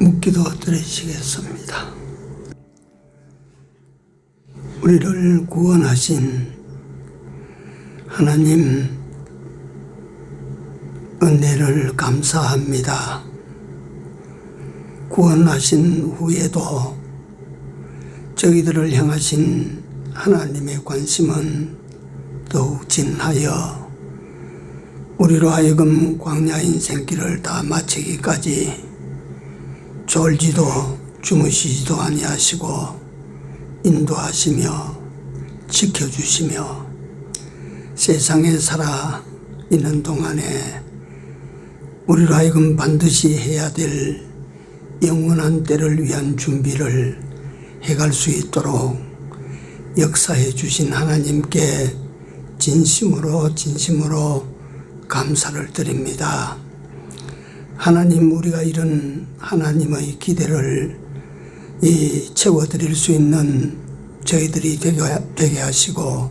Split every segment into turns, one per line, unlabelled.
묵기도 드리시겠습니다. 우리를 구원하신 하나님 은혜를 감사합니다. 구원하신 후에도 저희들을 향하신 하나님의 관심은 더욱 진하여 우리로 하여금 광야 인생길을 다 마치기까지 졸지도 주무시지도 아니하시고 인도하시며 지켜주시며 세상에 살아 있는 동안에 우리로 하여금 반드시 해야 될 영원한 때를 위한 준비를 해갈 수 있도록 역사해 주신 하나님께 진심으로 감사를 드립니다. 하나님, 우리가 이런 하나님의 기대를 채워드릴 수 있는 저희들이 되게 하시고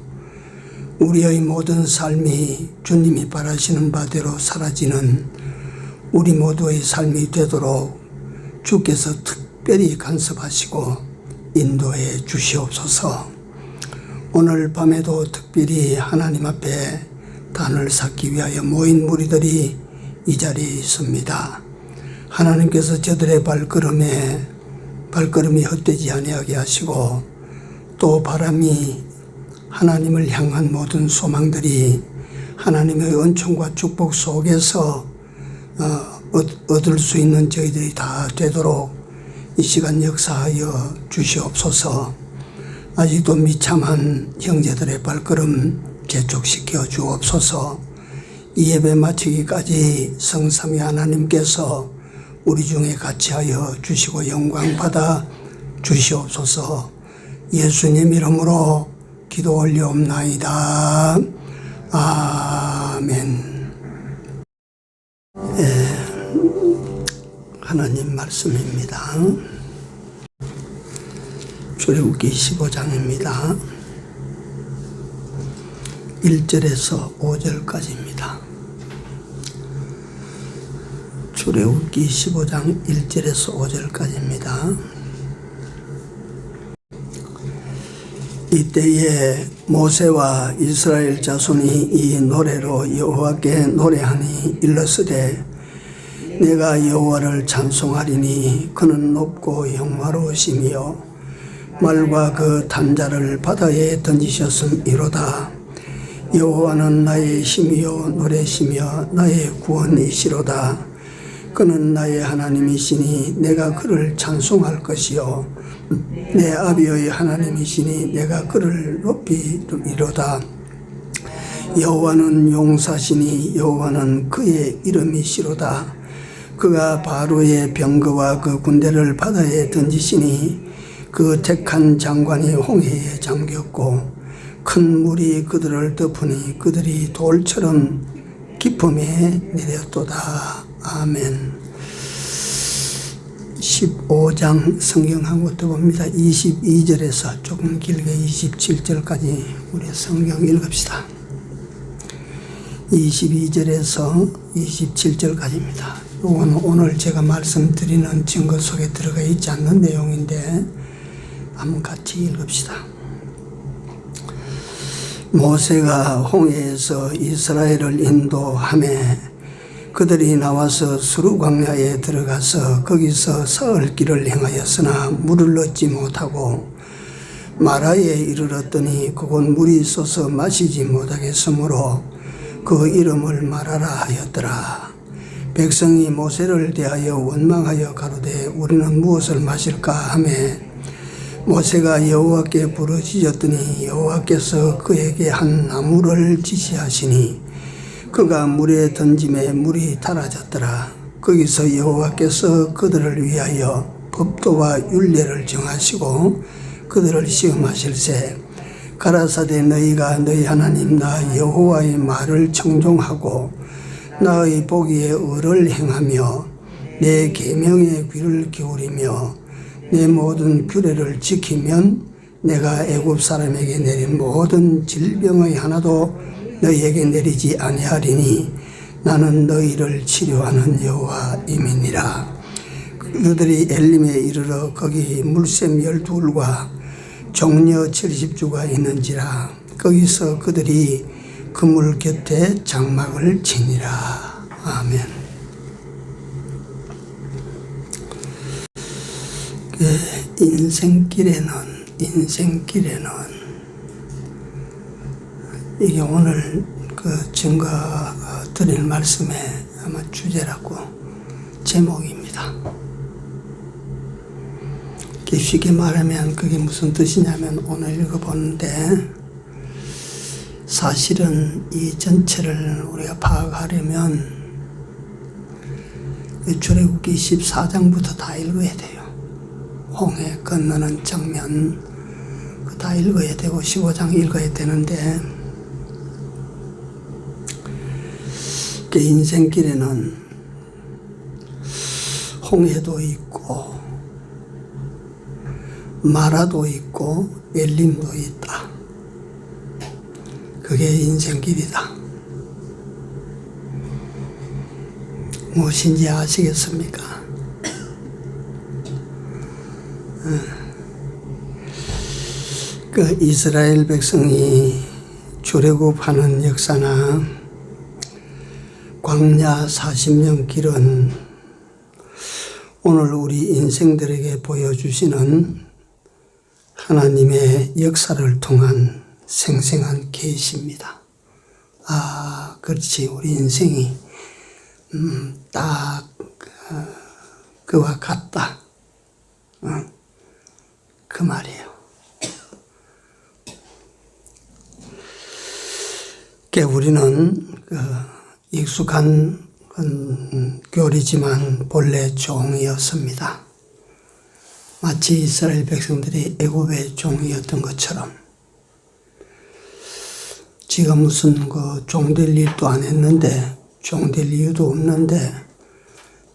우리의 모든 삶이 주님이 바라시는 바대로 사라지는 우리 모두의 삶이 되도록 주께서 특별히 간섭하시고 인도해 주시옵소서. 오늘 밤에도 특별히 하나님 앞에 단을 쌓기 위하여 모인 무리들이 이 자리에 있습니다. 하나님께서 저들의 발걸음이 헛되지 아니하게 하시고 또 바람이 하나님을 향한 모든 소망들이 하나님의 은총과 축복 속에서 얻을 수 있는 저희들이 다 되도록 이 시간 역사하여 주시옵소서. 아직도 미참한 형제들의 발걸음 개촉시켜 주옵소서. 이 예배 마치기까지 성삼위 하나님께서 우리 중에 같이 하여 주시고 영광 받아 주시옵소서. 예수님 이름으로 기도 올리옵나이다. 아멘. 하나님 말씀입니다. 출애굽기 15장입니다. 1절에서 5절까지입니다. 출애굽기 15장 1절에서 5절까지입니다. 이때에 모세와 이스라엘 자손이 이 노래로 여호와께 노래하니 일러스되 내가 여호와를 찬송하리니 그는 높고 영화로우시며 말과 그 단자를 바다에 던지셨음이로다. 여호와는 나의 힘이요 노래시며 나의 구원이시로다. 그는 나의 하나님이시니 내가 그를 찬송할 것이요 내 아비의 하나님이시니 내가 그를 높이리로다. 여호와는 용사시니 여호와는 그의 이름이시로다. 그가 바로의 병거와 그 군대를 바다에 던지시니 그 택한 장관이 홍해에 잠겼고 큰 물이 그들을 덮으니 그들이 돌처럼 깊음에 내렸도다. 아멘. 15장 성경 한 곳도 봅니다. 22절에서 조금 길게 27절까지 우리 성경 읽읍시다. 22절에서 27절까지입니다. 이건 오늘 제가 말씀드리는 증거 속에 들어가 있지 않는 내용인데 한번 같이 읽읍시다. 모세가 홍해에서 이스라엘을 인도하매 그들이 나와서 수르 광야에 들어가서 거기서 사흘 길을 행하였으나 물을 얻지 못하고 마라에 이르렀더니 그곳 물이 있어서 마시지 못하겠으므로 그 이름을 마라라 하였더라. 백성이 모세를 대하여 원망하여 가로되 우리는 무엇을 마실까 하매 모세가 여호와께 부르짖었더니 여호와께서 그에게 한 나무를 지시하시니 그가 물에 던짐에 물이 달아졌더라. 거기서 여호와께서 그들을 위하여 법도와 율례를 정하시고 그들을 시험하실세 가라사대 너희가 너희 하나님 나 여호와의 말을 청종하고 나의 보기에 의를 행하며 내 계명에 귀를 기울이며 내 모든 규례를 지키면 내가 애굽 사람에게 내린 모든 질병의 하나도 너희에게 내리지 아니하리니 나는 너희를 치료하는 여호와임이니라. 그들이 엘림에 이르러 거기 물샘 12과 종려 70주가 있는지라 거기서 그들이 그 물 곁에 장막을 치니라. 아멘. 인생길에는 이게 오늘 그 증거 드릴 말씀의 아마 주제라고 제목입니다. 쉽게 말하면 그게 무슨 뜻이냐면 오늘 읽어보는데 사실은 이 전체를 우리가 파악하려면 출애굽기 14장부터 다 읽어야 돼요. 홍해 건너는 장면 다 읽어야 되고 15장 읽어야 되는데 그 인생길에는 홍해도 있고 마라도 있고 엘림도 있다. 그게 인생길이다. 무엇인지 아시겠습니까? 그 이스라엘 백성이 출애굽하는 역사나 광야 40년 길은 오늘 우리 인생들에게 보여주시는 하나님의 역사를 통한 생생한 계시입니다. 아, 그렇지. 우리 인생이 딱 그와 같다. 그 말이에요. 우리는 익숙한 교리지만 본래 종이었습니다. 마치 이스라엘 백성들이 애굽의 종이었던 것처럼 지가 무슨 종될 일도 안 했는데 종될 이유도 없는데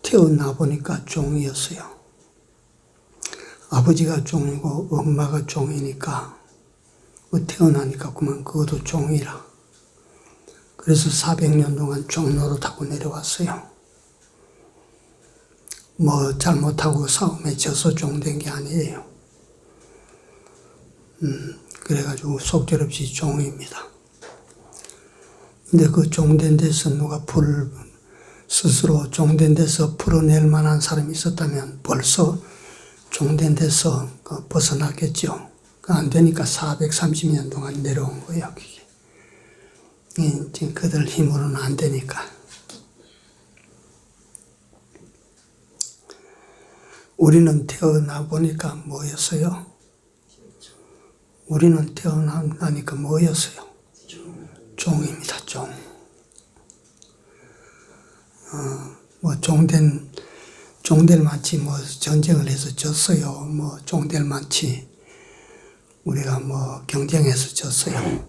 태어나 보니까 종이었어요. 아버지가 종이고 엄마가 종이니까 태어나니까 그만 그것도 종이라. 그래서 400년 동안 종 노릇하고 내려왔어요. 뭐 잘못하고 싸움에 져서 종된 게 아니에요. 그래가지고 속절없이 종입니다. 근데 그 종된 데서 누가 스스로 종된 데서 풀어낼 만한 사람이 있었다면 벌써 종된 데서 벗어났겠죠. 안 되니까 430년 동안 내려온 거예요. 지금 그들 힘으로는 안 되니까. 우리는 태어나 보니까 뭐였어요? 우리는 태어나니까 뭐였어요? 종입니다, 종. 종될 만치 전쟁을 해서 졌어요. 종될 만치 우리가 경쟁해서 졌어요.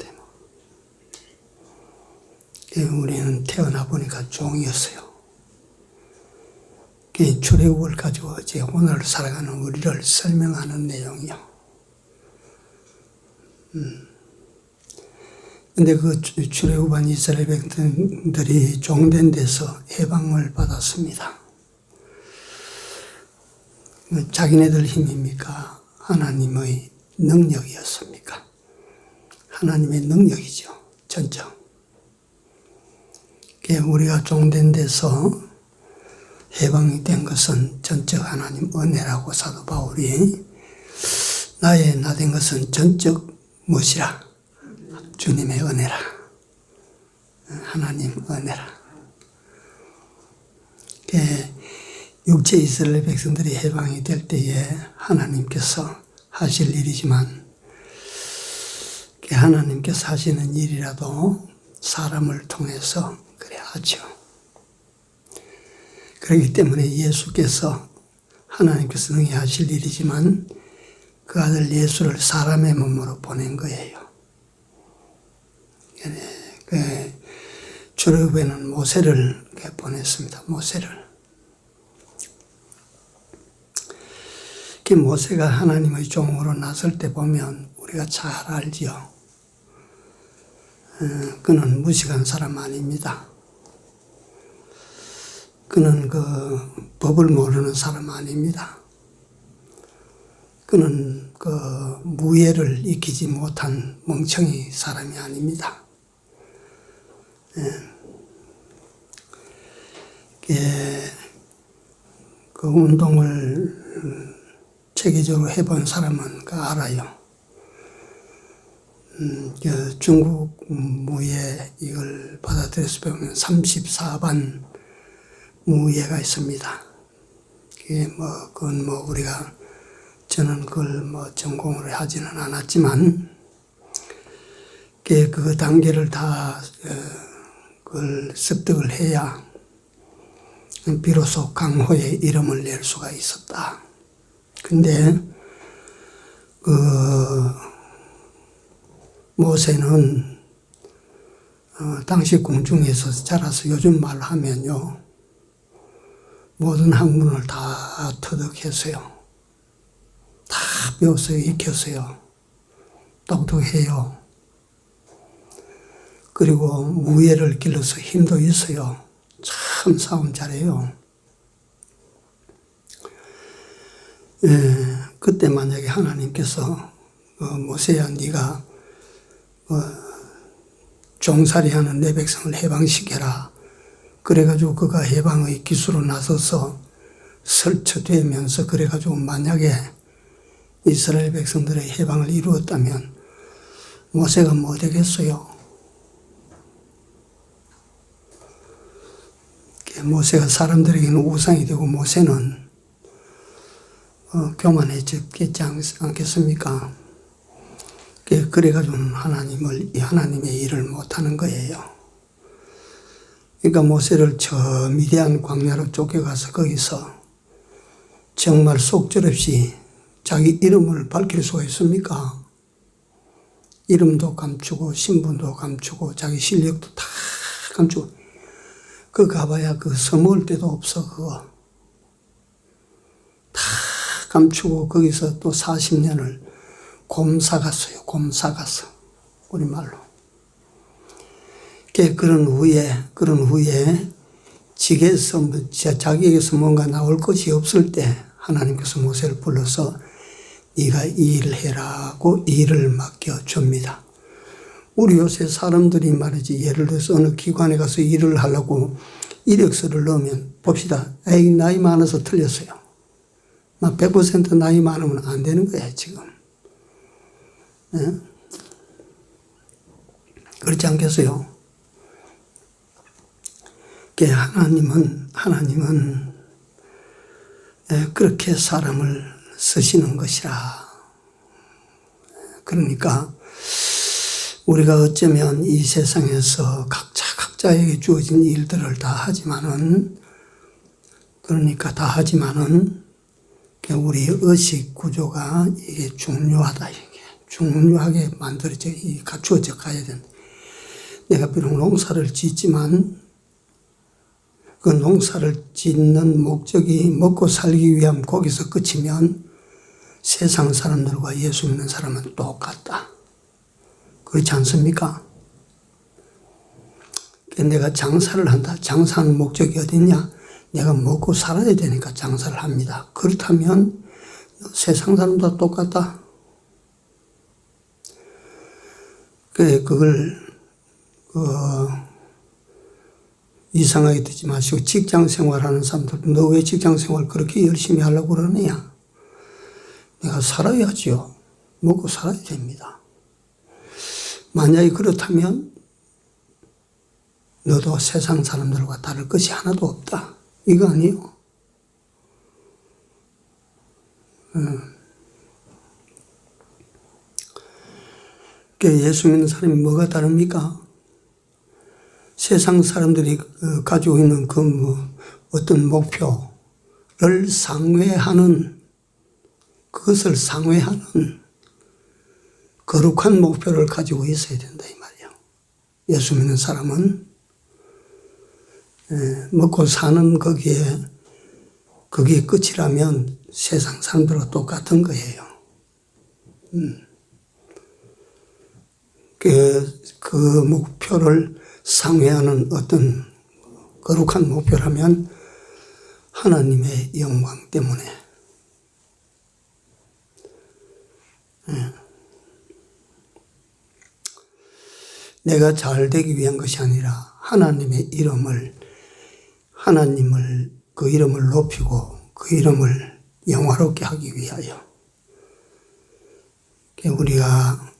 우리는 태어나 보니까 종이었어요. 출애굽을 가지고 오늘 살아가는 우리를 설명하는 내용이요. 근데 그 출애굽한 이스라엘 백성들이 종된 데서 해방을 받았습니다. 자기네들 힘입니까? 하나님의 능력이었습니까? 하나님의 능력이죠. 전적. 우리가 종된 데서 해방이 된 것은 전적 하나님 은혜라고 사도 바울이 나의 나된 것은 전적 무엇이라? 주님의 은혜라. 하나님 은혜라. 육체 이스라엘 백성들이 해방이 될 때에 하나님께서 하실 일이지만 하나님께서 하시는 일이라도 사람을 통해서 그래 하죠. 그렇기 때문에 예수께서 하나님께서 능히 하실 일이지만 그 아들 예수를 사람의 몸으로 보낸 거예요. 출애굽에는 모세를 보냈습니다. 모세를. 모세가 하나님의 종으로 나설 때 보면 우리가 잘 알지요. 그는 무식한 사람 아닙니다. 그는 법을 모르는 사람 아닙니다. 그는 그 무예를 익히지 못한 멍청이 사람이 아닙니다. 그 운동을 체계적으로 해본 사람은 알아요. 중국 무예 이걸 받아들여서 보면 34반 무예가 있습니다. 그건 우리가 저는 그걸 전공을 하지는 않았지만, 그 단계를 다 그걸 습득을 해야 비로소 강호의 이름을 낼 수가 있었다. 근데 모세는 당시 궁중에서 자라서 요즘 말로 하면요, 모든 학문을 다 터득했어요. 다 배웠어요. 익혔어요. 똑똑해요. 그리고 무예를 길러서 힘도 있어요. 참 싸움 잘해요. 그때 만약에 하나님께서 모세야 네가 종살이하는 내 백성을 해방시켜라. 그래가지고 그가 해방의 기수로 나서서 설쳐되면서 그래가지고 만약에 이스라엘 백성들의 해방을 이루었다면 모세가 뭐 되겠어요? 모세가 사람들에게는 우상이 되고 모세는 교만해졌겠지 않겠습니까? 그래가지고 하나님의 일을 못하는 거예요. 그러니까 모세를 저 미디안 광야로 쫓겨가서 거기서 정말 속절없이 자기 이름을 밝힐 수가 있습니까? 이름도 감추고 신분도 감추고 자기 실력도 다 감추고 가봐야 써먹을 데도 없어. 그거 다 감추고 거기서 또 40년을 곰사갔어요. 곰사갔어. 우리말로. 그런 후에 자기에게서 뭔가 나올 것이 없을 때 하나님께서 모세를 불러서 네가 이 일을 해라고 일을 맡겨줍니다. 우리 요새 사람들이 말이지, 예를 들어서 어느 기관에 가서 일을 하려고 이력서를 넣으면 봅시다. 에이, 나이 많아서 틀렸어요. 100% 나이 많으면 안 되는 거야 지금. 그렇지 않겠어요? 하나님은 그렇게 사람을 쓰시는 것이라. 그러니까 우리가 어쩌면 이 세상에서 각자에게 주어진 일들을 다 하지만은 우리 의식 구조가 이게 중요하다. 이게 중요하게 갖추어져 가야 된다. 내가 비록 농사를 짓지만 그 농사를 짓는 목적이 먹고 살기 위함 거기서 끝이면 세상 사람들과 예수 믿는 사람은 똑같다. 그렇지 않습니까? 내가 장사를 한다. 장사하는 목적이 어딨냐? 내가 먹고 살아야 되니까 장사를 합니다. 그렇다면 세상 사람도 똑같다. 그걸 이상하게 듣지 마시고 직장 생활하는 사람들, 너 왜 직장 생활 그렇게 열심히 하려고 그러느냐? 내가 살아야지요. 먹고 살아야 됩니다. 만약에 그렇다면 너도 세상 사람들과 다를 것이 하나도 없다. 이거 아니에요? 예수 믿는 사람이 뭐가 다릅니까? 세상 사람들이 가지고 있는 어떤 목표를 그것을 상회하는 거룩한 목표를 가지고 있어야 된다 이 말이에요. 예수 믿는 사람은 먹고 사는 그게 끝이라면 세상 사람들과 똑같은 거예요. 그 목표를 상회하는 어떤 거룩한 목표라면 하나님의 영광 때문에. 내가 잘 되기 위한 것이 아니라 하나님의 하나님을 그 이름을 높이고 그 이름을 영화롭게 하기 위하여. 우리가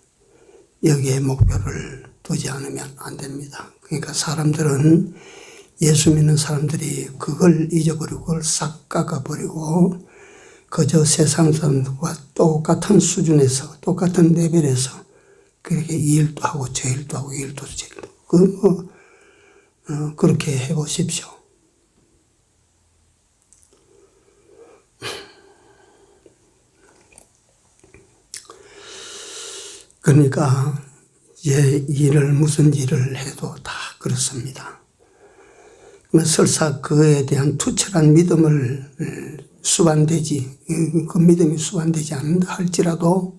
여기에 목표를 두지 않으면 안 됩니다. 그러니까 사람들은, 예수 믿는 사람들이 그걸 잊어버리고 그걸 싹 깎아버리고 그저 세상 사람들과 똑같은 수준에서, 똑같은 레벨에서 그렇게 이 일도 하고 저 일도 하고 이 일도 저 일도 그렇게 해보십시오. 그러니까 무슨 일을 해도 다 그렇습니다. 설사 그에 대한 투철한 믿음을 그 믿음이 수반되지 않는다 할지라도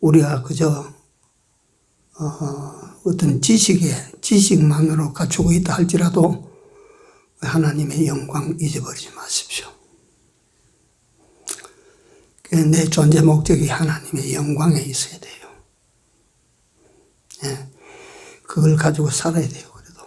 우리가 그저 어떤 지식만으로 갖추고 있다 할지라도 하나님의 영광 잊어버리지 마십시오. 내 존재 목적이 하나님의 영광에 있어야 돼요. 예, 그걸 가지고 살아야 돼요. 그래도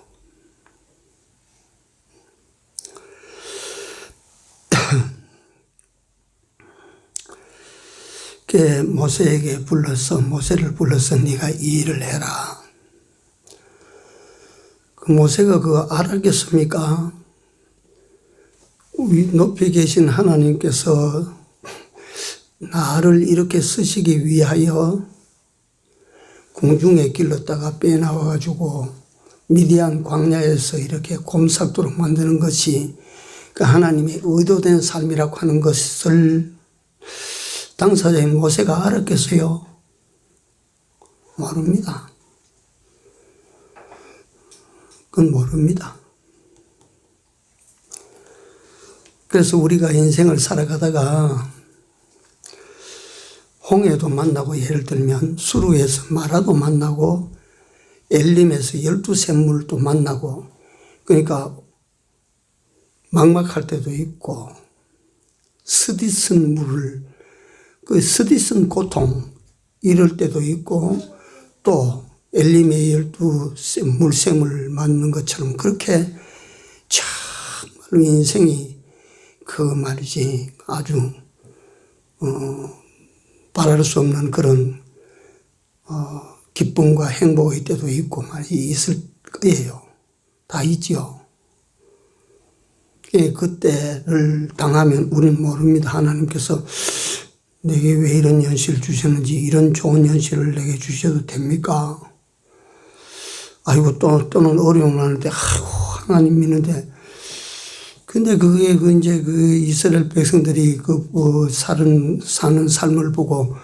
모세를 불러서 네가 이 일을 해라. 그 모세가 그거 알았겠습니까? 높이 계신 하나님께서 나를 이렇게 쓰시기 위하여 궁중에 길렀다가 빼나와가지고 미디안 광야에서 이렇게 곰삭도록 만드는 것이 그 하나님의 의도된 삶이라고 하는 것을 당사자인 모세가 알았겠어요? 모릅니다. 그건 모릅니다. 그래서 우리가 인생을 살아가다가 홍해도 만나고, 예를 들면 수루에서 마라도 만나고 엘림에서 12샘물도 만나고, 그러니까 막막할 때도 있고 스디쓴 고통 이럴 때도 있고, 또 엘림의 12물샘을 맞는 것처럼 그렇게 참말로 인생이 아주 바랄 수 없는 그런 기쁨과 행복의 때도 있고 있을 거예요. 다 있죠. 그때를 당하면 우리는 모릅니다. 하나님께서 내게 왜 이런 현실을 주셨는지, 이런 좋은 현실을 내게 주셔도 됩니까? 또는 어려움을 하는데, 하나님 믿는데, 근데 그게 이제 이스라엘 백성들이 사는 삶을 보고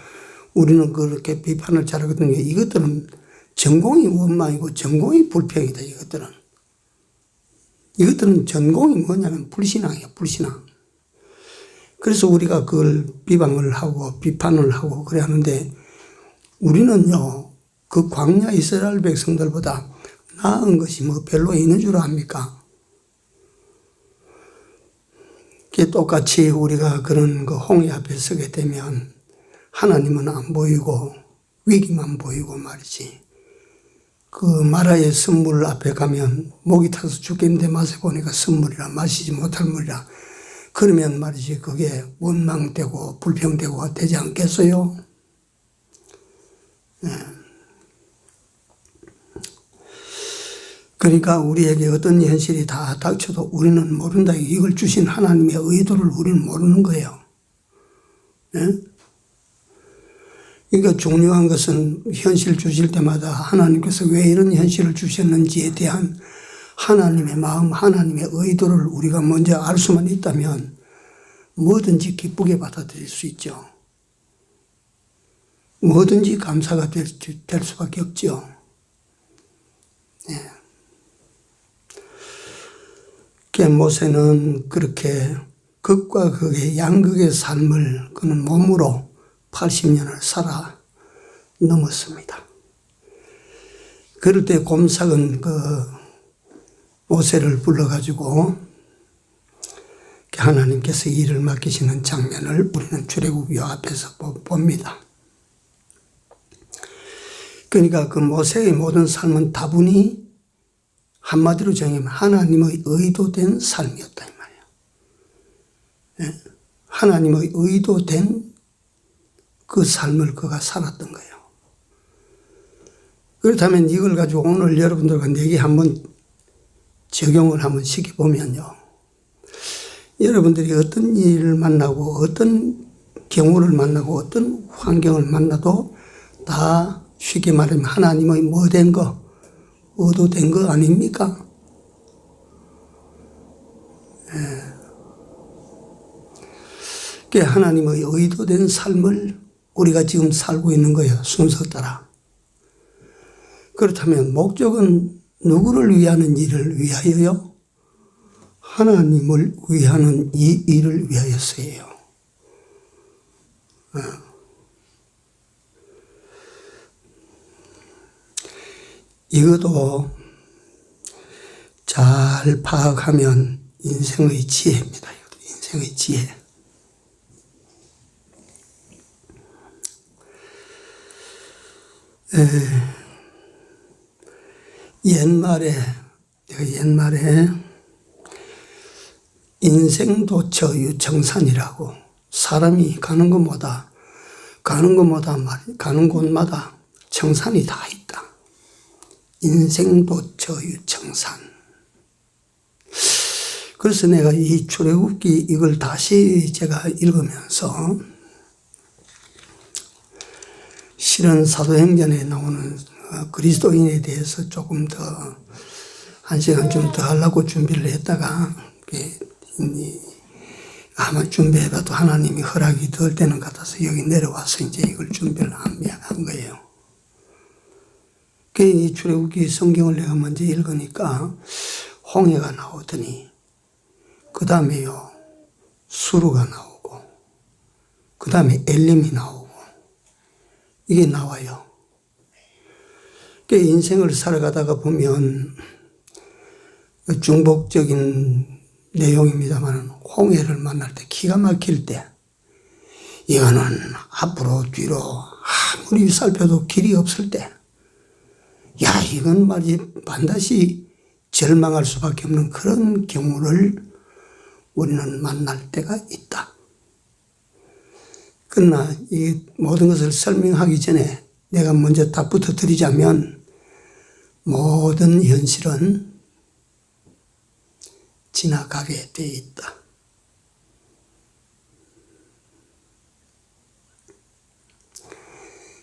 우리는 그렇게 비판을 잘하거든요. 이것들은 전공이 원망이고 전공이 불평이다, 이것들은 전공이 뭐냐면 불신앙이에요, 불신앙. 그래서 우리가 그걸 비방을 하고 비판을 하고 그래 하는데, 우리는요, 그 광야 이스라엘 백성들보다 나은 것이 별로 있는 줄 압니까? 똑같이 우리가 그런 홍해 앞에 서게 되면 하나님은 안 보이고 위기만 보이고 말이지. 그 마라의 선물 앞에 가면 목이 타서 죽겠는데 맛을 보니까 선물이라, 마시지 못할 물이라. 그러면 말이지 그게 원망되고 불평되고 되지 않겠어요? 네. 그러니까 우리에게 어떤 현실이 다 닥쳐도 우리는 모른다. 이걸 주신 하나님의 의도를 우리는 모르는 거예요. 네? 그러니까 중요한 것은 현실 주실 때마다 하나님께서 왜 이런 현실을 주셨는지에 대한 하나님의 마음, 하나님의 의도를 우리가 먼저 알 수만 있다면 뭐든지 기쁘게 받아들일 수 있죠. 뭐든지 감사가 될 수밖에 없죠. 네. 모세는 그렇게 극과 극의 양극의 삶을 그는 몸으로 80년을 살아 넘었습니다. 그럴 때 곰삭은 모세를 불러가지고 하나님께서 일을 맡기시는 장면을 우리는 출애굽기 앞에서 봅니다. 그러니까 그 모세의 모든 삶은 다분히 한마디로 정의하면 하나님의 의도된 삶이었다 이 말이에요. 하나님의 의도된 그 삶을 그가 살았던 거예요. 그렇다면 이걸 가지고 오늘 여러분들과 내게 한번 적용을 한번 시켜보면요. 여러분들이 어떤 일을 만나고 어떤 경우를 만나고 어떤 환경을 만나도 다 쉽게 말하면 하나님의 뭐 된 거, 의도된 거 아닙니까? 하나님의 의도된 삶을 우리가 지금 살고 있는 거예요. 순서 따라. 그렇다면 목적은 누구를 위하는 일을 위하여요? 하나님을 위하는 이 일을 위하여서예요. 이것도 잘 파악하면 인생의 지혜입니다. 인생의 지혜. 옛말에 인생도처 유청산이라고 사람이 가는 곳마다 청산이 다 있다. 인생도처 유청산. 그래서 내가 이 출애굽기 이걸 다시 제가 읽으면서 실은 사도행전에 나오는 그리스도인에 대해서 조금 더 한 시간 좀 더 하려고 준비를 했다가 아마 준비해봐도 하나님이 허락이 덜 되는 것 같아서 여기 내려와서 이제 이걸 준비를 한 거예요. 이 출애굽기 성경을 내가 먼저 읽으니까 홍해가 나오더니 그 다음에요 수루가 나오고 그 다음에 엘림이 나오고 이게 나와요. 인생을 살아가다가 보면 중복적인 내용입니다만 홍해를 만날 때 기가 막힐 때 이거는 앞으로 뒤로 아무리 살펴도 길이 없을 때 야 이건 말이지 반드시 절망할 수밖에 없는 그런 경우를 우리는 만날 때가 있다. 그러나 이 모든 것을 설명하기 전에 내가 먼저 답부터 드리자면 모든 현실은 지나가게 돼 있다.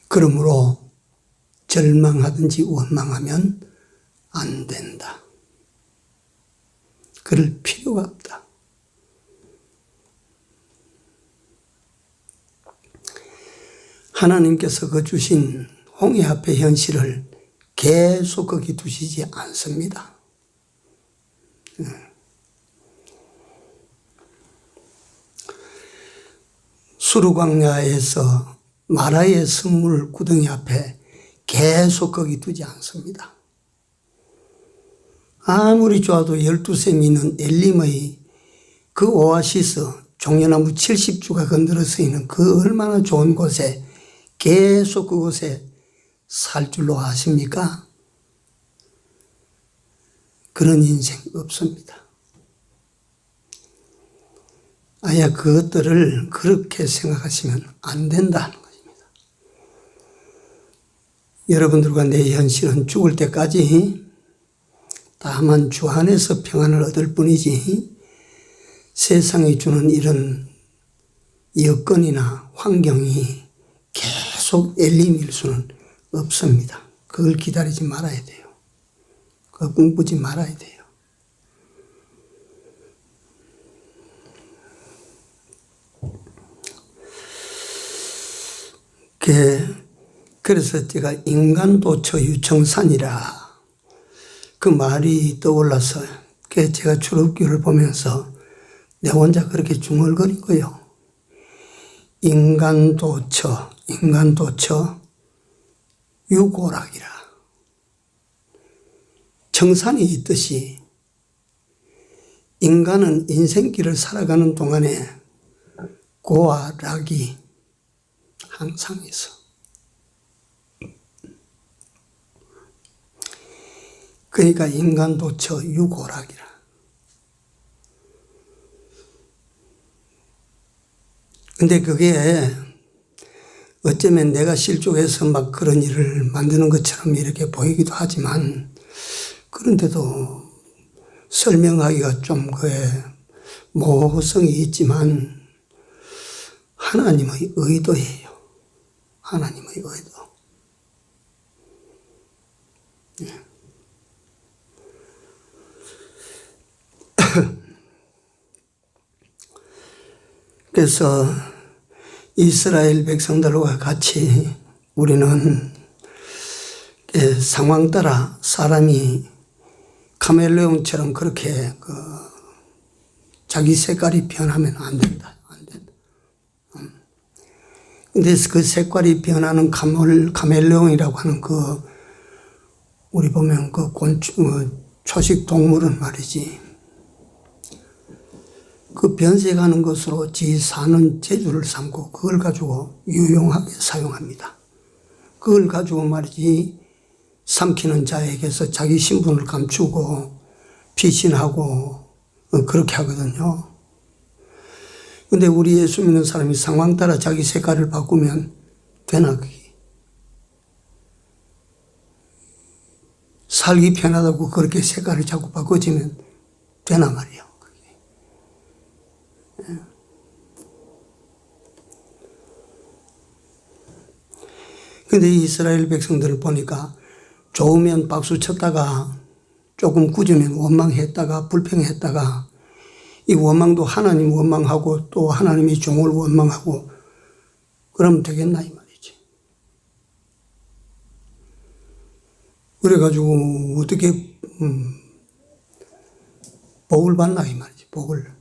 그러므로 절망하든지 원망하면 안 된다. 그럴 필요가 없다. 하나님께서 그 주신 홍해 앞의 현실을 계속 거기 두시지 않습니다. 수르광야에서 마라의 선물 구덩이 앞에 계속 거기 두지 않습니다. 아무리 좋아도 12샘 있는 엘림의 그 오아시스 종려나무 70주가 건드려서 있는 그 얼마나 좋은 곳에 계속 그곳에 살 줄로 아십니까? 그런 인생 없습니다. 아예 그것들을 그렇게 생각하시면 안 된다는 것입니다. 여러분들과 내 현실은 죽을 때까지 다만 주 안에서 평안을 얻을 뿐이지 세상이 주는 이런 여건이나 환경이 계속 엘림일 수는 없습니다. 그걸 기다리지 말아야 돼요. 그걸 꿈꾸지 말아야 돼요. 그래서 제가 인간도처 유청산이라 그 말이 떠올라서 제가 출애굽기를 보면서 내 혼자 그렇게 중얼거린 거예요. 인간도처 유고락이라. 청산이 있듯이 인간은 인생길을 살아가는 동안에 고와 락이 항상 있어. 그러니까 인간도처 유고락이라. 근데 그게 어쩌면 내가 실족해서 막 그런 일을 만드는 것처럼 이렇게 보이기도 하지만, 그런데도 설명하기가 좀 그의 모호성이 있지만 하나님의 의도예요. 하나님의 의도. 그래서 이스라엘 백성들과 같이 우리는 상황 따라 사람이 카멜레온처럼 그렇게 자기 색깔이 변하면 안 된다. 안 된다. 근데 그 색깔이 변하는 카멜레온이라고 하는 우리 보면 초식 동물은 말이지. 그 변색하는 것으로 지 사는 재주를 삼고 그걸 가지고 유용하게 사용합니다. 그걸 가지고 말이지 삼키는 자에게서 자기 신분을 감추고 피신하고 그렇게 하거든요. 근데 우리 예수 믿는 사람이 상황 따라 자기 색깔을 바꾸면 되나 그게? 살기 편하다고 그렇게 색깔을 자꾸 바꿔지면 되나 말이에요. 근데 이스라엘 백성들을 보니까 좋으면 박수 쳤다가 조금 굳으면 원망했다가 불평했다가 이 원망도 하나님 원망하고 또 하나님의 종을 원망하고 그러면 되겠나 이 말이지. 그래가지고 어떻게 복을 받나 이 말이지. 복을.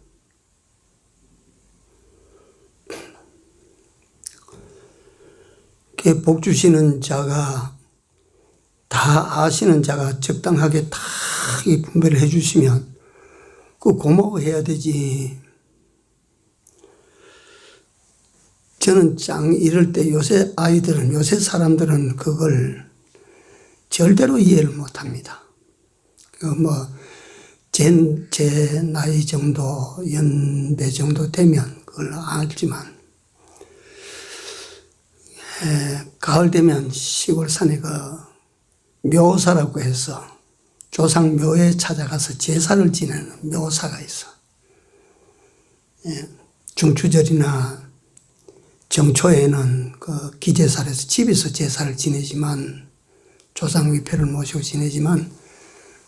복 주시는 자가 다 아시는 자가 적당하게 다 분배를 해 주시면 그 고마워해야 되지. 저는 이럴 때 요새 사람들은 그걸 절대로 이해를 못 합니다. 제 나이 정도, 연배 정도 되면 그걸 알지만, 가을 되면 시골 산에 묘사라고 해서 조상 묘에 찾아가서 제사를 지내는 묘사가 있어. 중추절이나 정초에는 기제사에서 집에서 제사를 지내지만, 조상 위패를 모시고 지내지만,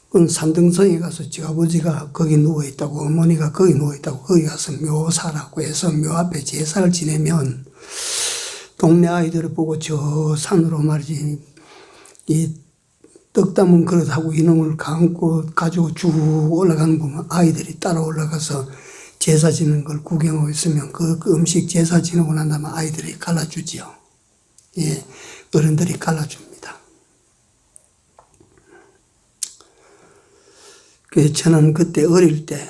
그건 산등성에 가서 아버지가 거기 누워있다고, 어머니가 거기 누워있다고, 거기 가서 묘사라고 해서 묘 앞에 제사를 지내면, 동네 아이들을 보고 저 산으로 말이지, 이 떡 담은 그릇하고 이놈을 가지고 쭉 올라가는 거 보면 아이들이 따라 올라가서 제사 지는 걸 구경하고 있으면 그 음식 제사 지내고 난 다음에 아이들이 갈라주지요. 예, 어른들이 갈라줍니다. 그래서 저는 그때 어릴 때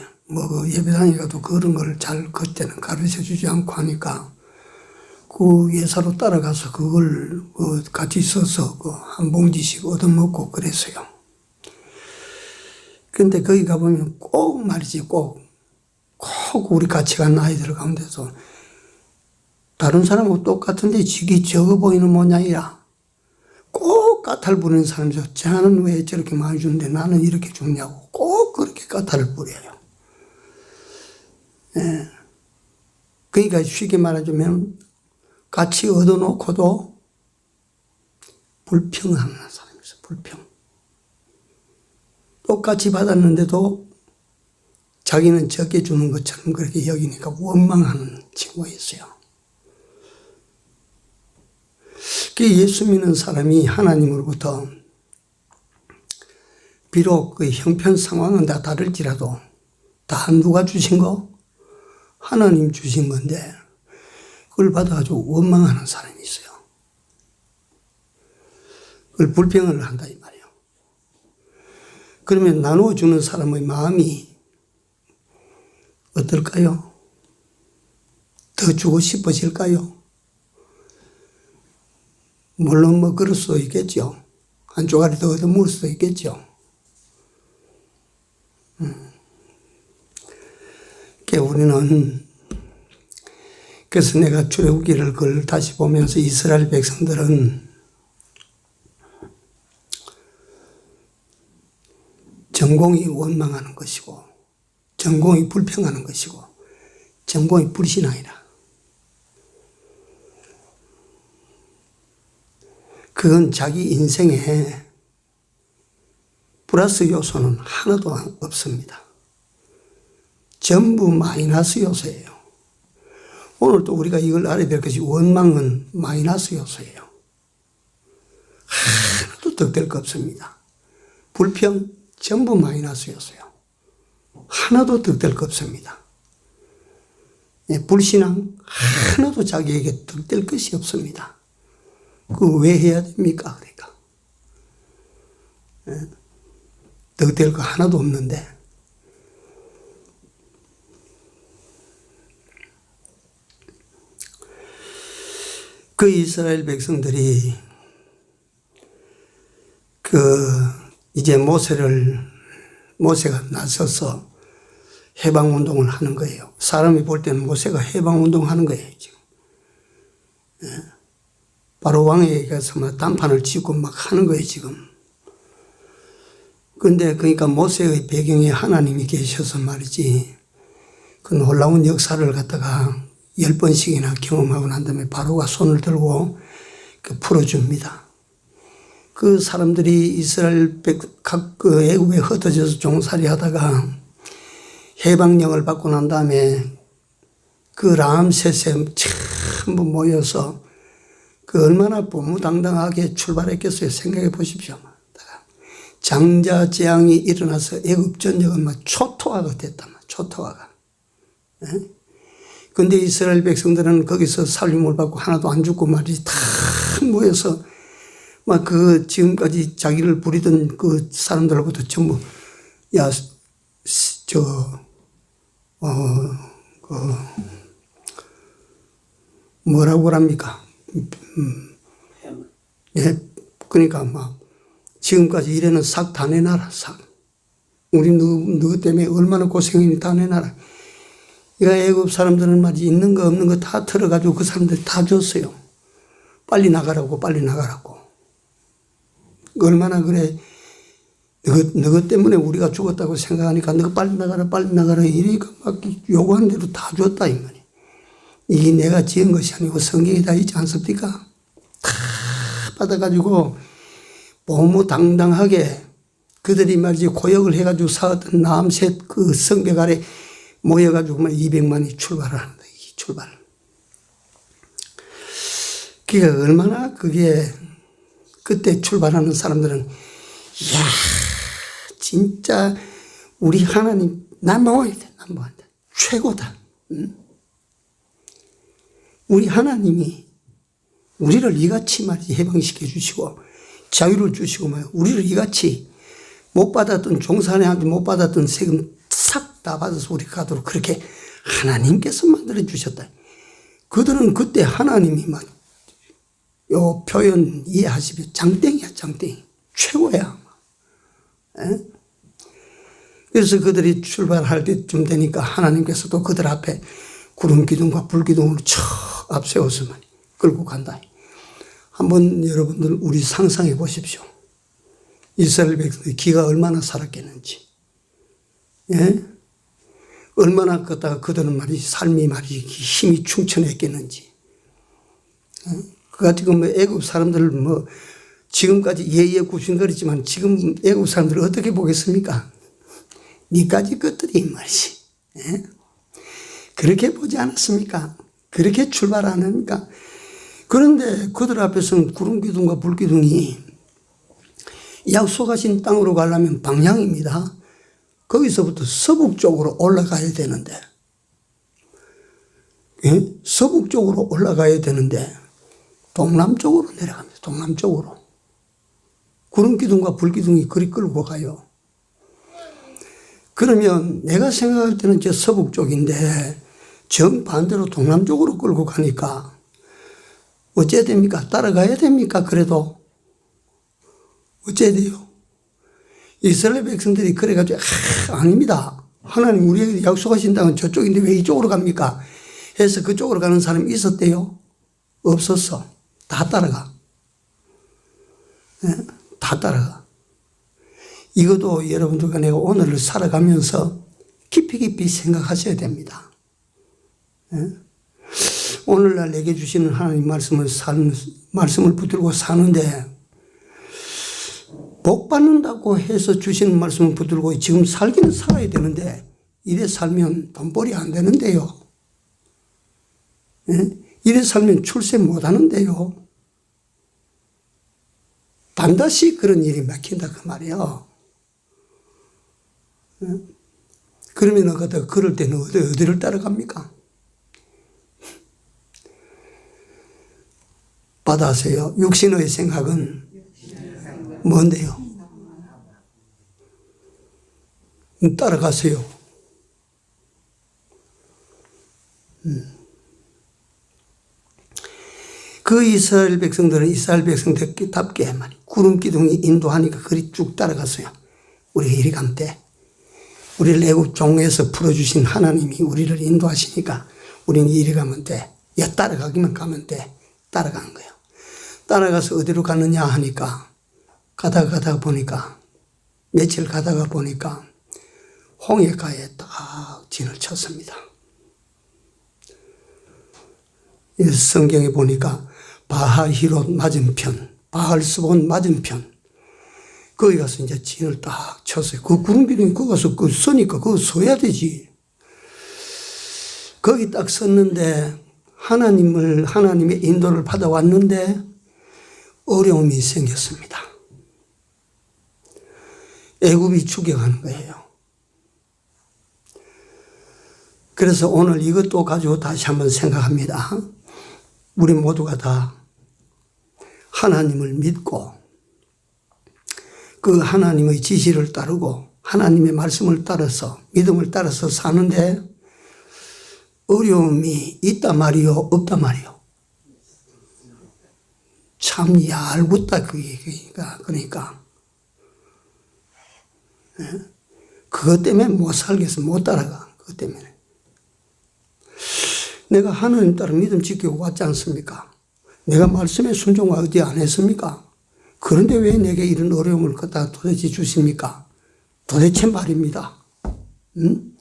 예배당에 가도 그런 걸 그때는 가르쳐 주지 않고 하니까 그 예사로 따라가서 그걸 같이 써서 한 봉지씩 얻어먹고 그랬어요. 근데 거기 가보면 꼭 말이지, 꼭 우리 같이 간 아이들 가운데서 다른 사람하고 똑같은데 지기 적어 보이는 모양이라 꼭 까탈 부리는 사람이죠. 쟤는 왜 저렇게 많이 주는데 나는 이렇게 주냐고 꼭 그렇게 까탈을 부려요. 예. 그러니까 쉽게 말하자면 같이 얻어놓고도 불평하는 사람이 있어요. 불평. 똑같이 받았는데도 자기는 적게 주는 것처럼 그렇게 여기니까 원망하는 친구가 있어요. 예수 믿는 사람이 하나님으로부터 비록 그 형편 상황은 다 다를지라도 다 누가 주신 거? 하나님 주신 건데 그걸 받아가지고 원망하는 사람이 있어요. 그걸 불평을 한다 이 말이에요. 그러면 나누어주는 사람의 마음이 어떨까요? 더 주고 싶어질까요? 물론 뭐 그럴 수도 있겠죠. 한 조각이 더 얻어먹을 수도 있겠죠. 우리는 그래서 내가 출애굽기를 그걸 다시 보면서 이스라엘 백성들은 전공이 원망하는 것이고 전공이 불평하는 것이고 전공이 불신앙이라. 그건 자기 인생에 플러스 요소는 하나도 없습니다. 전부 마이너스 요소예요. 오늘도 우리가 이걸 알아야 될 것이 원망은 마이너스 요소예요. 하나도 득될 거 없습니다. 불평 전부 마이너스 요소예요. 하나도 득될 거 없습니다. 불신앙 하나도 자기에게 득될 것이 없습니다. 그거 왜 해야 됩니까? 그러니까 득될 거 하나도 없는데 그 이스라엘 백성들이 이제 모세가 나서서 해방운동을 하는 거예요. 사람이 볼 때는 모세가 해방운동을 하는 거예요, 지금. 바로 왕에게 가서 막 단판을 짓고 막 하는 거예요, 지금. 근데 그러니까 모세의 배경에 하나님이 계셔서 말이지, 그 놀라운 역사를 갖다가 10번씩이나 경험하고 난 다음에 바로가 손을 들고 풀어줍니다. 그 사람들이 이스라엘 각 애굽에 흩어져서 종살이 하다가 해방령을 받고 난 다음에 그 람세스에 전부 모여서 얼마나 보무당당하게 출발했겠어요. 생각해 보십시오. 장자재앙이 일어나서 애굽 전역은 막 초토화가 됐다. 초토화가. 근데 이스라엘 백성들은 거기서 살림을 받고 하나도 안 죽고 말이지 다 모여서 막 지금까지 자기를 부리던 그 사람들로부터 전부 뭐라고 합니까? 예, 그러니까 막 지금까지 이래는 싹 다 내놔라, 싹. 우리 누구 때문에 얼마나 고생했니 다 내놔라. 이거 애굽 사람들은 말이지 있는 거 없는 거 다 털어가지고 그 사람들 다 줬어요. 빨리 나가라고, 빨리 나가라고. 얼마나 그래. 너희 때문에 우리가 죽었다고 생각하니까 너가 빨리 나가라, 빨리 나가라. 이러니까 막 요구하는 대로 다 줬다, 이 말이야. 이게 내가 지은 것이 아니고 성경에 다 있지 않습니까? 다 받아가지고 보무당당하게 그들이 말이지 고역을 해가지고 사왔던 남셋 그 성벽 아래 모여가지고 200만이 출발하는다. 이 출발. 그러니까 얼마나 그게 그때 출발하는 사람들은 이야 진짜 우리 하나님 넘버원이다. 넘버원이다. 최고다. 응? 우리 하나님이 우리를 이같이 말이지 해방시켜 주시고 자유를 주시고 우리를 이같이 못 받았던 종산회한테 못 받았던 세금 싹 다 받아서 우리가 가도록 그렇게 하나님께서 만들어 주셨다. 그들은 그때 하나님이 막 요 표현 이해하시면 장땡이야, 장땡이. 최고야. 에? 그래서 그들이 출발할 때쯤 되니까 하나님께서도 그들 앞에 구름 기둥과 불 기둥으로 척 앞세워서 끌고 간다. 한번 여러분들 우리 상상해 보십시오. 이스라엘 백성들이 기가 얼마나 살았겠는지. 예? 얼마나 그들은 말이지 삶이 말이지 힘이 충천했겠는지. 그가 지금 애굽 사람들을 지금까지 예의에 굽신거리지만 지금 애굽 사람들을 어떻게 보겠습니까? 니까지 것들이 말이지. 예? 그렇게 보지 않았습니까? 그렇게 출발 안 합니까? 그런데 그들 앞에서는 구름 기둥과 불 기둥이 약속하신 땅으로 가려면 방향입니다. 거기서부터 서북 쪽으로 올라가야 되는데, 예? 서북 쪽으로 올라가야 되는데 동남쪽으로 내려갑니다. 동남쪽으로. 구름 기둥과 불 기둥이 그리 끌고 가요. 그러면 내가 생각할 때는 저 서북 쪽인데 정반대로 동남쪽으로 끌고 가니까 어째야 됩니까? 따라가야 됩니까? 그래도 어째야 돼요? 이스라엘 백성들이 그래가지고 아닙니다. 하나님 우리에게 약속하신 땅은 저쪽인데 왜 이쪽으로 갑니까? 해서 그쪽으로 가는 사람이 있었대요? 없었어. 다 따라가. 네? 다 따라가. 이것도 여러분들과 내가 오늘을 살아가면서 깊이 생각하셔야 됩니다. 네? 오늘날 내게 주시는 하나님 말씀을 붙들고 사는데 복 받는다고 해서 주시는 말씀을 붙들고 지금 살기는 살아야 되는데 이래 살면 돈벌이 안 되는데요. 네? 이래 살면 출세 못 하는데요. 반드시 그런 일이 막힌다 그 말이에요. 네? 그러면 그럴 때는 어디를 따라갑니까? 받아세요. 육신의 생각은 뭔데요? 따라가세요. 그 이스라엘 백성들은 이스라엘 백성답게 구름 기둥이 인도하니까 그리 쭉 따라갔어요. 우리가 이리 가면 돼. 우리를 애굽 종에서 풀어주신 하나님이 우리를 인도하시니까 우리는 이리 가면 돼. 야, 따라가기만 가면 돼. 따라간 거예요. 따라가서 어디로 가느냐 하니까 가다가 보니까 며칠 가다가 보니까 홍해가에 딱 진을 쳤습니다. 성경에 보니까 바하히롯 맞은편, 바할스본 맞은편 거기 가서 이제 진을 딱 쳤어요. 그 구름 기둥이 거기 가서 서니까 그거 서야 되지. 거기 딱 섰는데 하나님의 인도를 받아왔는데 어려움이 생겼습니다. 애굽이 추격하는 거예요. 그래서 오늘 이것도 가지고 다시 한번 생각합니다. 우리 모두가 다 하나님을 믿고 그 하나님의 지시를 따르고 하나님의 말씀을 따라서 믿음을 따라서 사는데 어려움이 있단 말이요, 없단 말이요. 참 얄궂다 그러니까 그것 때문에 못 살겠어. 못 따라가. 그것 때문에. 내가 하나님 따라 믿음 지키고 왔지 않습니까? 내가 말씀에 순종하지 않았습니까? 그런데 왜 내게 이런 어려움을 갖다 도대체 주십니까? 도대체 말입니다. 응?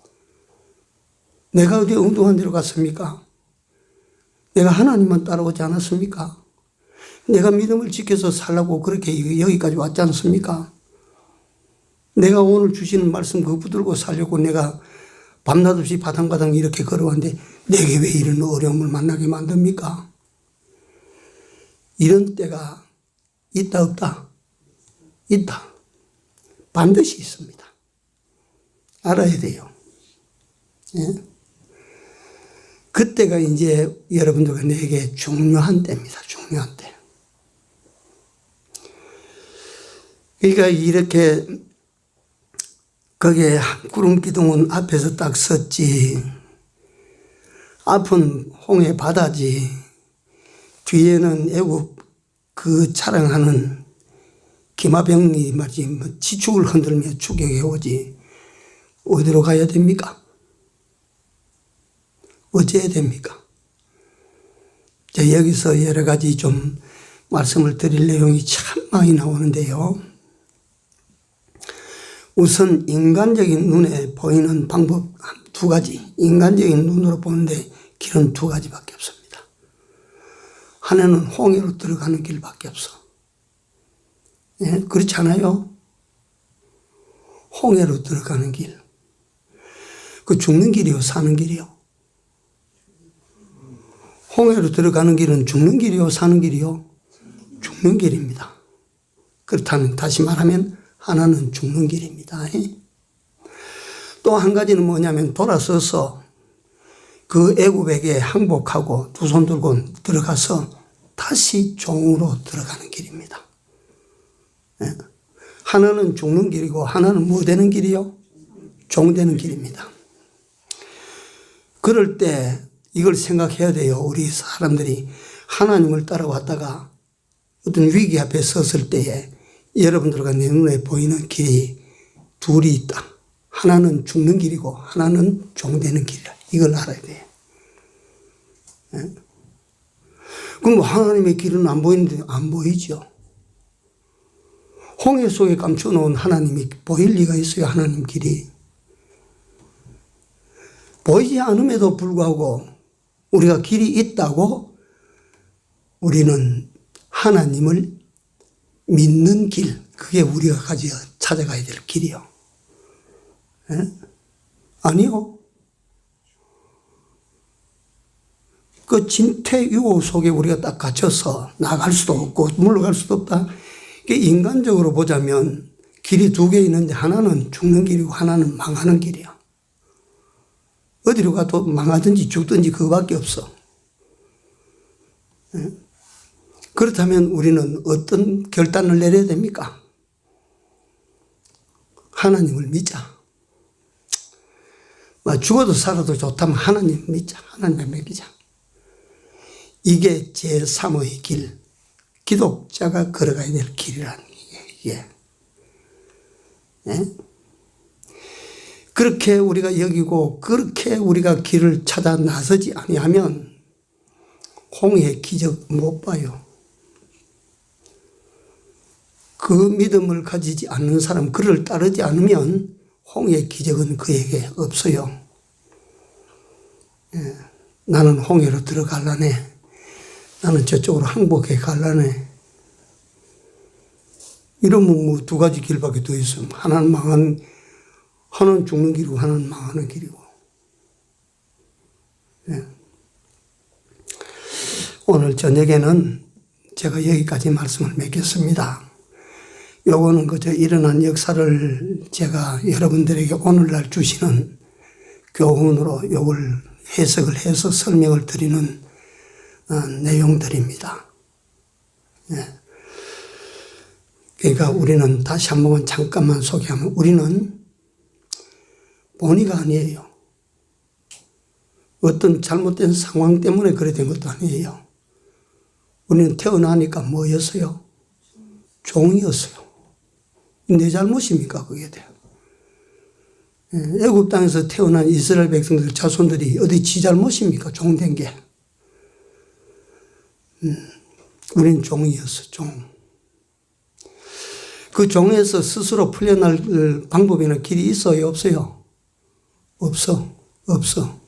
내가 어디 엉뚱한 데로 갔습니까? 내가 하나님만 따라오지 않았습니까? 내가 믿음을 지켜서 살라고 그렇게 여기까지 왔지 않습니까? 내가 오늘 주시는 말씀 그거 붙들고 살려고 내가 밤낮 없이 바탕바탕 이렇게 걸어왔는데 내게 왜 이런 어려움을 만나게 만듭니까? 이런 때가 있다 없다? 있다. 반드시 있습니다. 알아야 돼요. 예? 그때가 이제 여러분들과 내게 중요한 때입니다. 중요한 때. 그러니까 이렇게 거기에 구름 기둥은 앞에서 딱 섰지. 앞은 홍해 바다지. 뒤에는 애국 그 자랑하는 기마병이 말이지 지축을 흔들며 추격해 오지. 어디로 가야 됩니까? 어째야 됩니까? 자, 여기서 여러 가지 좀 말씀을 드릴 내용이 참 많이 나오는데요. 우선 인간적인 눈에 보이는 방법 두 가지. 인간적인 눈으로 보는데 길은 두 가지밖에 없습니다. 하나는 홍해로 들어가는 길밖에 없어. 예, 그렇지 않아요? 홍해로 들어가는 길. 그 죽는 길이요, 사는 길이요? 홍해로 들어가는 길은 죽는 길이요, 사는 길이요? 죽는 길입니다. 그렇다면 다시 말하면 하나는 죽는 길입니다. 또 한 가지는 뭐냐면 돌아서서 그 애굽에게 항복하고 두 손 들고 들어가서 다시 종으로 들어가는 길입니다. 하나는 죽는 길이고 하나는 뭐 되는 길이요? 종되는 길입니다. 그럴 때 이걸 생각해야 돼요. 우리 사람들이 하나님을 따라왔다가 어떤 위기 앞에 섰을 때에 여러분들과 내 눈에 보이는 길이 둘이 있다. 하나는 죽는 길이고 하나는 종되는 길이다. 이걸 알아야 돼요. 네? 그럼 하나님의 길은 안 보이는데 안 보이죠. 홍해 속에 감춰놓은 하나님이 보일 리가 있어요. 하나님 길이. 보이지 않음에도 불구하고 우리가 길이 있다고 우리는 하나님을 믿는 길, 그게 우리가 찾아가야 될 길이요. 예? 아니요. 그 진퇴유호 속에 우리가 딱 갇혀서 나갈 수도 없고 물러갈 수도 없다. 인간적으로 보자면 길이 두 개 있는데 하나는 죽는 길이고 하나는 망하는 길이야. 어디로 가도 망하든지 죽든지 그거밖에 없어. 예? 그렇다면 우리는 어떤 결단을 내려야 됩니까? 하나님을 믿자. 죽어도 살아도 좋다면 하나님 믿자. 하나님을 믿자. 이게 제3의 길, 기독자가 걸어가야 될 길이라는 게. 예? 그렇게 우리가 여기고 그렇게 우리가 길을 찾아 나서지 아니하면 홍해의 기적 못 봐요. 그 믿음을 가지지 않는 사람, 그를 따르지 않으면 홍해의 기적은 그에게 없어요. 예, 나는 홍해로 들어갈라네. 나는 저쪽으로 항복해 갈라네. 이러면 뭐 두 가지 길밖에 더 있어. 하나는 죽는 길이고 하나는 망하는 길이고. 예. 오늘 저녁에는 제가 여기까지 말씀을 맺겠습니다. 요거는 그저 일어난 역사를 제가 여러분들에게 오늘날 주시는 교훈으로 요걸 해석을 해서 설명을 드리는 내용들입니다. 예. 그러니까 우리는 다시 한번 잠깐만 소개하면 우리는 본의가 아니에요. 어떤 잘못된 상황 때문에 그래 된 것도 아니에요. 우리는 태어나니까 뭐였어요? 종이었어요. 내 잘못입니까? 그게 돼요. 애굽 땅에서 태어난 이스라엘 백성들 자손들이 어디 지 잘못입니까? 종된 게. 우리는 종이었어. 종. 그 종에서 스스로 풀려날 방법이나 길이 있어요? 없어요? 없어.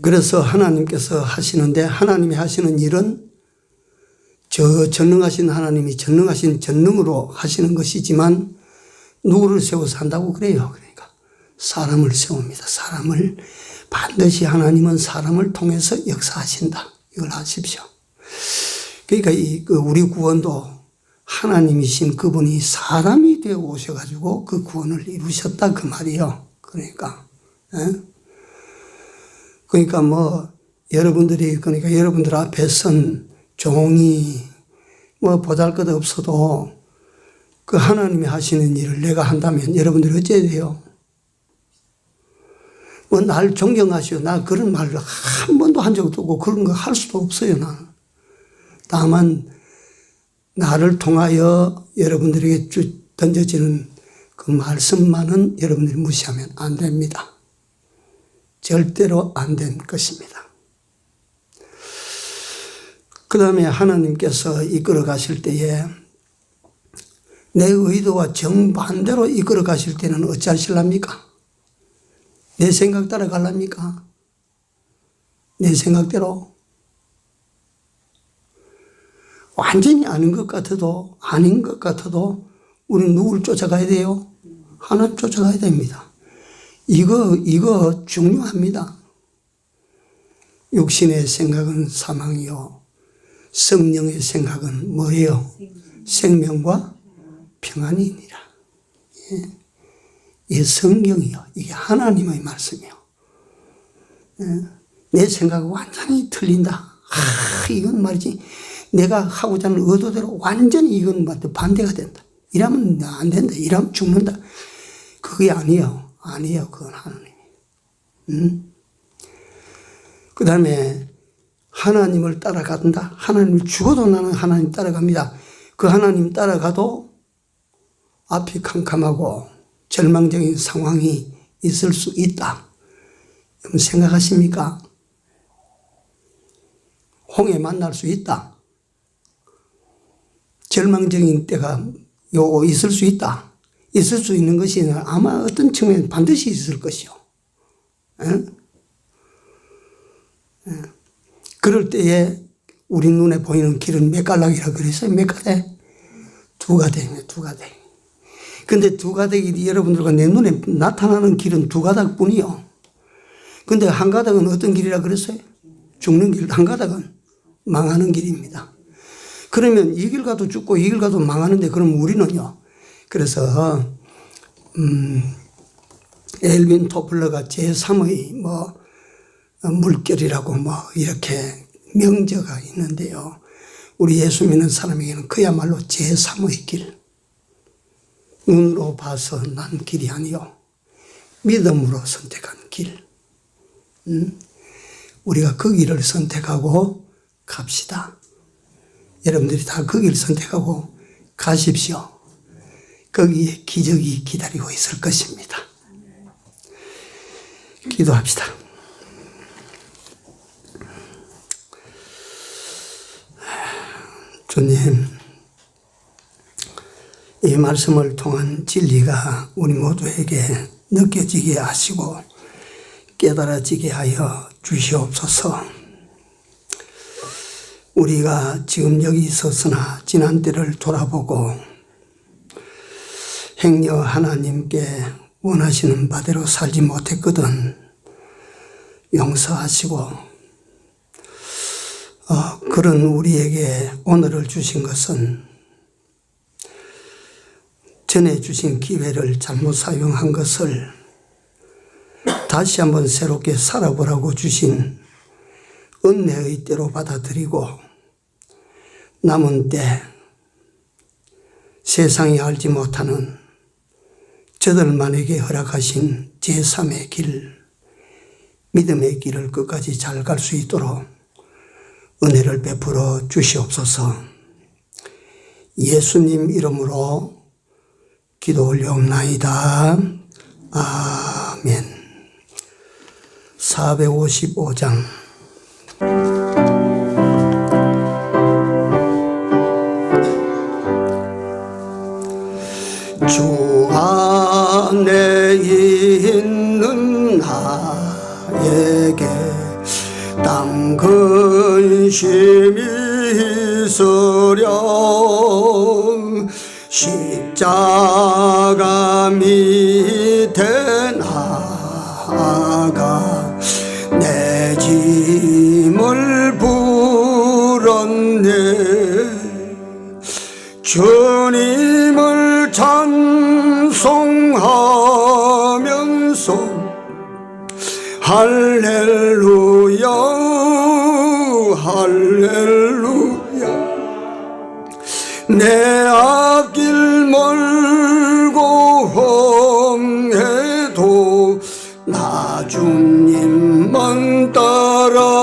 그래서 하나님께서 하시는데 하나님이 하시는 일은 저 전능하신 하나님이 전능하신 전능으로 하시는 것이지만 누구를 세워서 한다고 그래요. 그러니까 사람을 세웁니다. 사람을 반드시 하나님은 사람을 통해서 역사하신다. 이걸 아십시오. 그러니까 우리 구원도 하나님이신 그분이 사람이 되어 오셔가지고 그 구원을 이루셨다 그 말이에요. 그러니까 여러분들 앞에 선 종이 보잘것 없어도 그 하나님이 하시는 일을 내가 한다면 여러분들이 어째야 돼요? 날 존경하시오. 나 그런 말을 한 번도 한 적도 없고 그런 거 할 수도 없어요. 나는. 다만 나를 통하여 여러분들에게 던져지는 그 말씀만은 여러분들이 무시하면 안 됩니다. 절대로 안 된 것입니다. 그 다음에 하나님께서 이끌어 가실 때에 내 의도와 정반대로 이끌어 가실 때는 어찌하실랍니까? 내 생각 따라 갈랍니까? 내 생각대로? 완전히 아닌 것 같아도 우리는 누구를 쫓아가야 돼요? 하나님 쫓아가야 됩니다. 이거 중요합니다. 육신의 생각은 사망이요. 성령의 생각은 뭐예요? 생명과 평안이니라. 예. 이 성경이요. 이게 하나님의 말씀이요. 예. 내 생각은 완전히 틀린다. 이건 말이지. 내가 하고자 하는 의도대로 완전히 이건 반대가 된다. 이러면 안 된다. 이러면 죽는다. 그게 아니에요. 아니에요. 그건 하나님. 그 다음에 하나님을 따라간다. 하나님을 죽어도 나는 하나님 따라갑니다. 그 하나님 따라가도 앞이 캄캄하고 절망적인 상황이 있을 수 있다. 여러분 생각하십니까? 홍해 만날 수 있다. 절망적인 때가 있을 수 있다. 있을 수 있는 것이 아마 어떤 측면에 반드시 있을 것이요. 그럴 때에 우리 눈에 보이는 길은 몇 갈락이라 그랬어요? 몇 가닥? 두 가닥이네, 두 가닥. 근데 두 가닥이 여러분들과 내 눈에 나타나는 길은 두 가닥뿐이요. 근데 한 가닥은 어떤 길이라 그랬어요? 죽는 길. 한 가닥은 망하는 길입니다. 그러면 이 길 가도 죽고 이 길 가도 망하는데 그럼 우리는요. 그래서 엘빈 토플러가 제3의 물결이라고 이렇게 명제가 있는데요. 우리 예수 믿는 사람에게는 그야말로 제3의 길. 눈으로 봐서 난 길이 아니요. 믿음으로 선택한 길. 우리가 그 길을 선택하고 갑시다. 여러분들이 다 그 길을 선택하고 가십시오. 거기에 기적이 기다리고 있을 것입니다. 기도합시다. 주님, 이 말씀을 통한 진리가 우리 모두에게 느껴지게 하시고 깨달아지게 하여 주시옵소서. 우리가 지금 여기 있었으나 지난 때를 돌아보고 행여 하나님께 원하시는 바대로 살지 못했거든 용서하시고 그런 우리에게 오늘을 주신 것은 전에 주신 기회를 잘못 사용한 것을 다시 한번 새롭게 살아보라고 주신 은혜의 때로 받아들이고 남은 때 세상이 알지 못하는 저들만에게 허락하신 제3의 길, 믿음의 길을 끝까지 잘 갈 수 있도록 은혜를 베풀어 주시옵소서. 예수님 이름으로 기도 올려옵나이다. 아멘. 455장 주 안에 있는 나에게 땅 근심이 있으려 십자가 밑에 나아가 내 짐을 불었네. 주님을 찬송하면서 할렐루야 할렐루야 내 앞길 멀고 험해도 나 주님만 따라가리.